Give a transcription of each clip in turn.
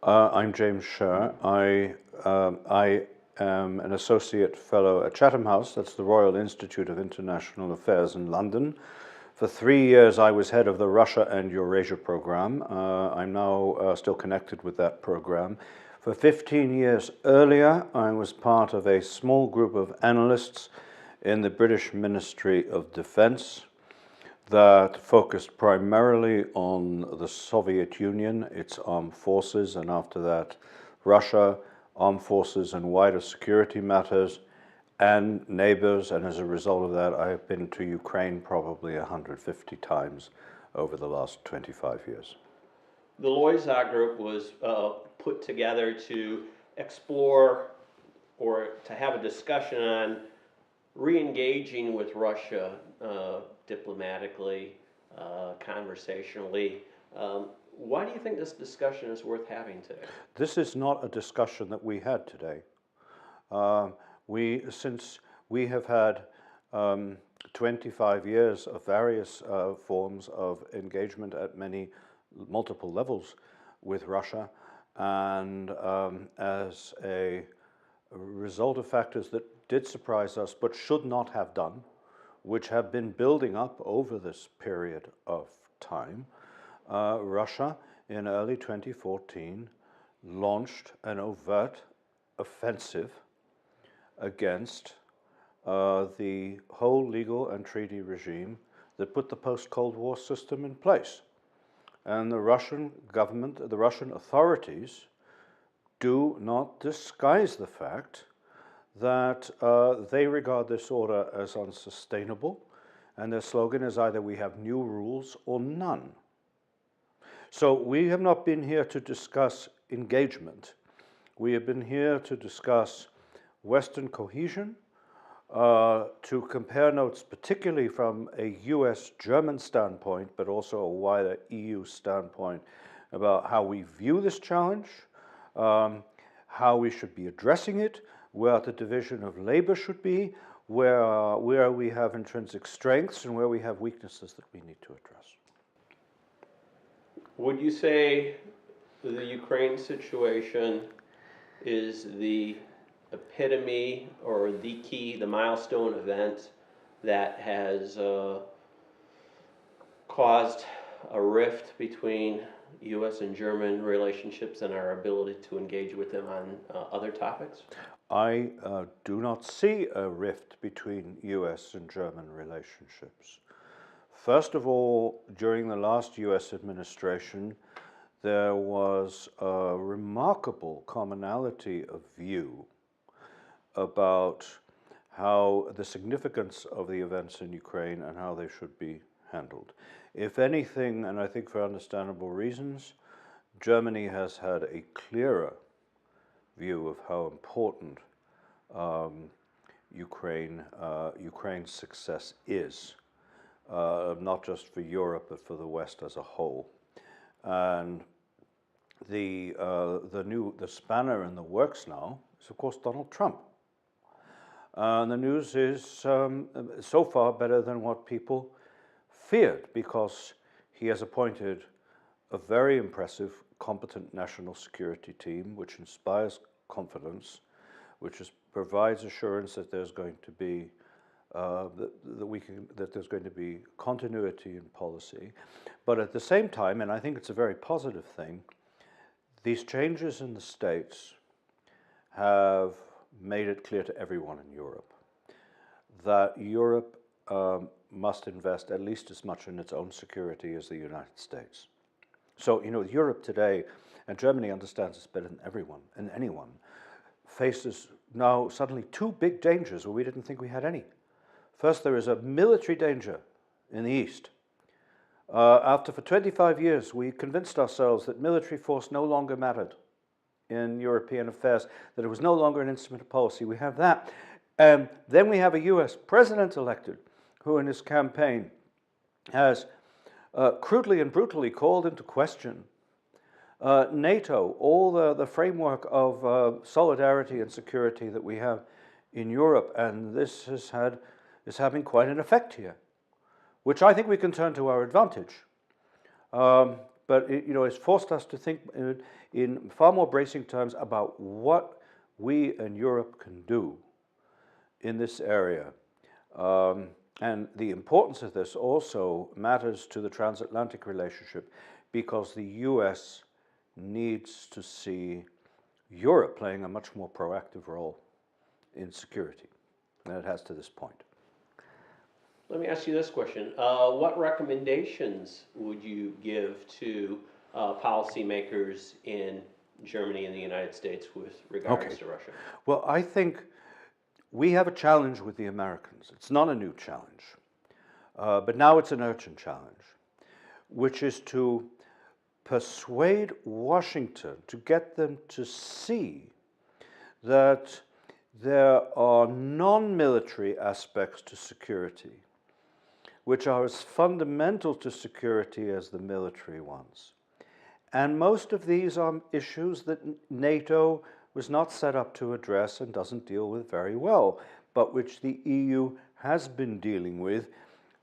I'm James Sherr. I am an associate fellow at Chatham House, that's the Royal Institute of International Affairs in London. For 3 years I was head of the Russia and Eurasia program. I'm now still connected with that program. For 15 years earlier, I was part of a small group of analysts in the British Ministry of Defense that focused primarily on the Soviet Union, its armed forces, and after that Russia, armed forces and wider security matters, and neighbors. And as a result of that, I have been to Ukraine probably 150 times over the last 25 years. The Loisach Group was put together to explore or to have a discussion on re-engaging with Russia diplomatically, conversationally. Why do you think this discussion is worth having today? This is not a discussion that we had today. Since we have had 25 years of various forms of engagement at multiple levels with Russia, and as a result of factors that did surprise us but should not have done, which have been building up over this period of time, Russia in early 2014 launched an overt offensive against the whole legal and treaty regime that put the post-Cold War system in place. And the Russian government, the Russian authorities, do not disguise the fact that they regard this order as unsustainable, and their slogan is either we have new rules or none. So we have not been here to discuss engagement. We have been here to discuss Western cohesion, to compare notes particularly from a U.S.-German standpoint, but also a wider EU standpoint about how we view this challenge, how we should be addressing it, where the division of labor should be, where we have intrinsic strengths and where we have weaknesses that we need to address. Would you say the Ukraine situation is the epitome or the key, the milestone event that has caused a rift between U.S. and German relationships and our ability to engage with them on other topics? I do not see a rift between U.S. and German relationships. First of all, during the last U.S. administration, there was a remarkable commonality of view about how the significance of the events in Ukraine and how they should be handled. If anything, and I think for understandable reasons, Germany has had a clearer view of how important Ukraine's success is, not just for Europe but for the West as a whole. And the spanner in the works now is, of course, Donald Trump. And the news is so far better than what people feared, because he has appointed a very impressive, competent national security team, which inspires confidence, which provides assurance that there's going to be that there's going to be continuity in policy. But at the same time, and I think it's a very positive thing, these changes in the States have made it clear to everyone in Europe that Europe must invest at least as much in its own security as the United States. So, Europe today, and Germany understands this better than everyone and anyone, faces now suddenly two big dangers where we didn't think we had any. First, there is a military danger in the East. For 25 years, we convinced ourselves that military force no longer mattered in European affairs, that it was no longer an instrument of policy. We have that. And then we have a U.S. president elected who in his campaign has crudely and brutally called into question NATO, all the framework of solidarity and security that we have in Europe. And this is having quite an effect here, which I think we can turn to our advantage. but it's forced us to think in far more bracing terms about what we and Europe can do in this area. And the importance of this also matters to the transatlantic relationship, because the U.S. needs to see Europe playing a much more proactive role in security than it has to this point. Let me ask you this question. What recommendations would you give to policymakers in Germany and the United States with regards to Russia? Well, I think we have a challenge with the Americans. It's not a new challenge, but now it's an urgent challenge, which is to persuade Washington, to get them to see that there are non-military aspects to security which are as fundamental to security as the military ones. And most of these are issues that NATO was not set up to address and doesn't deal with very well, but which the EU has been dealing with,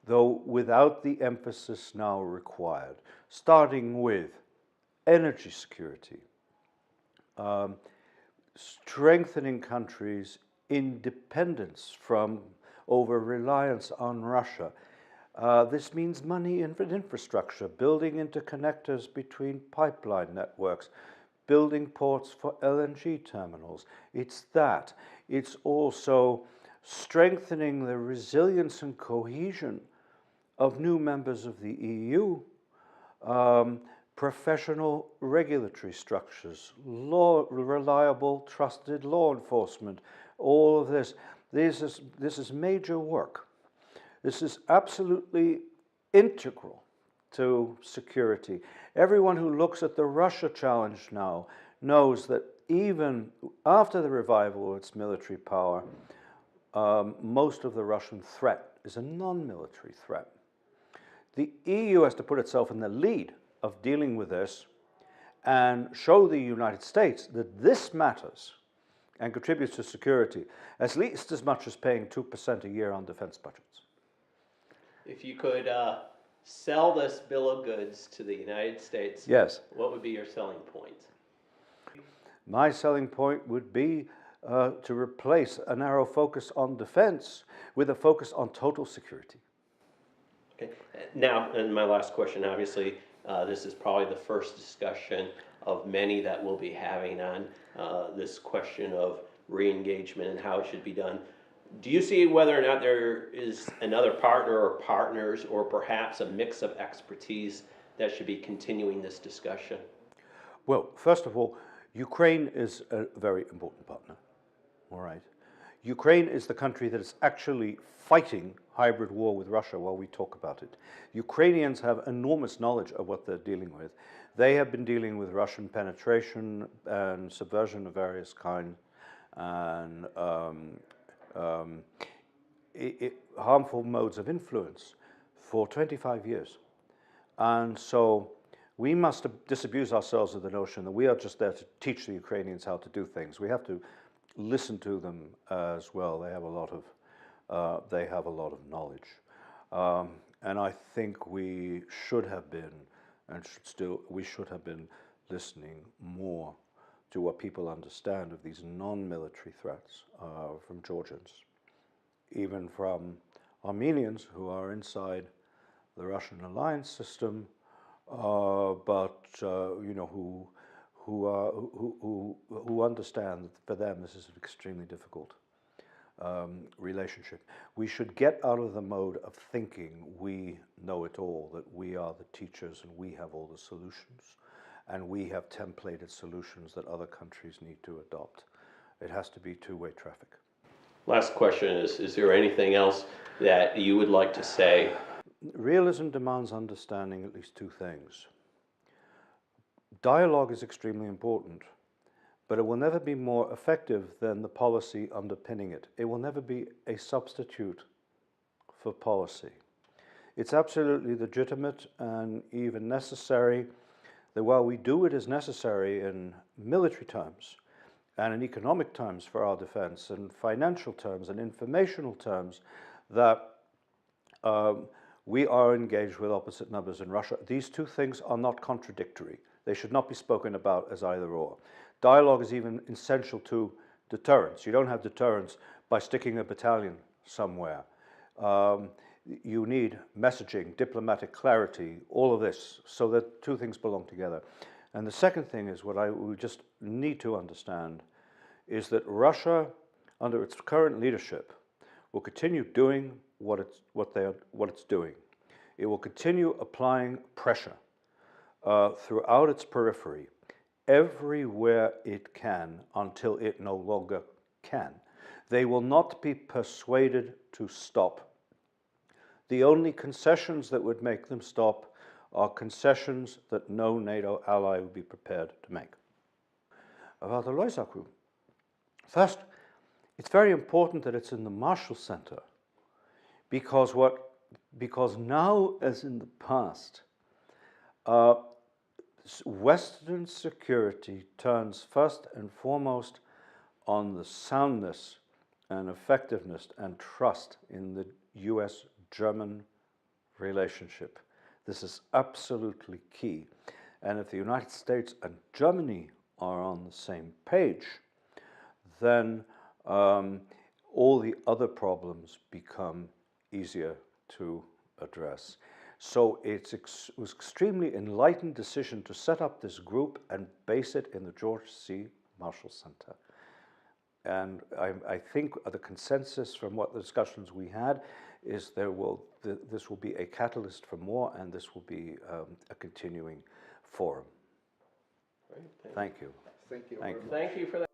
though without the emphasis now required, starting with energy security, strengthening countries' independence from over-reliance on Russia. This means money in infrastructure, building interconnectors between pipeline networks, building ports for LNG terminals. It's that. It's also strengthening the resilience and cohesion of new members of the EU, professional regulatory structures, reliable, trusted law enforcement, all of this. This is major work. This is absolutely integral to security. Everyone who looks at the Russia challenge now knows that even after the revival of its military power, most of the Russian threat is a non-military threat. The EU has to put itself in the lead of dealing with this and show the United States that this matters and contributes to security, at least as much as paying 2% a year on defense budgets. If you could sell this bill of goods to the United States, yes, what would be your selling point? My selling point would be to replace a narrow focus on defense with a focus on total security. Okay. Now, and my last question, obviously, this is probably the first discussion of many that we'll be having on this question of re-engagement and how it should be done. Do you see whether or not there is another partner or partners or perhaps a mix of expertise that should be continuing this discussion? Well, first of all, Ukraine is a very important partner, all right? Ukraine is the country that is actually fighting hybrid war with Russia while we talk about it. Ukrainians have enormous knowledge of what they're dealing with. They have been dealing with Russian penetration and subversion of various kinds and harmful modes of influence for 25 years. And so we must disabuse ourselves of the notion that we are just there to teach the Ukrainians how to do things. We have to listen to them as well. They have a lot of knowledge. And I think we should have been, and we should have been listening more to what people understand of these non-military threats from Georgians, even from Armenians who are inside the Russian alliance system, but who understand that for them this is an extremely difficult relationship. We should get out of the mode of thinking we know it all, that we are the teachers and we have all the solutions, and we have templated solutions that other countries need to adopt. It has to be two-way traffic. Last question is there anything else that you would like to say? Realism demands understanding at least two things. Dialogue is extremely important, but it will never be more effective than the policy underpinning it. It will never be a substitute for policy. It's absolutely legitimate and even necessary that while we do it as necessary in military terms and in economic terms for our defense and financial terms and informational terms, that We are engaged with opposite numbers in Russia. These two things are not contradictory. They should not be spoken about as either or. Dialogue is even essential to deterrence. You don't have deterrence by sticking a battalion somewhere. You need messaging, diplomatic clarity, all of this, so that two things belong together. And the second thing is what we just need to understand is that Russia, under its current leadership, will continue doing what it's doing. It will continue applying pressure throughout its periphery, everywhere it can, until it no longer can. They will not be persuaded to stop. The only concessions that would make them stop are concessions that no NATO ally would be prepared to make. About the Loisach Group. First, it's very important that it's in the Marshall Center, because now, as in the past, Western security turns first and foremost on the soundness and effectiveness and trust in the U.S.-German relationship. This is absolutely key. And if the United States and Germany are on the same page, then all the other problems become easier to address. So it was extremely enlightened decision to set up this group and base it in the George C. Marshall Center. And I think the consensus from what the discussions we had is this will be a catalyst for more, and this will be a continuing forum. Great, thank you. Thank you. Thank you for that.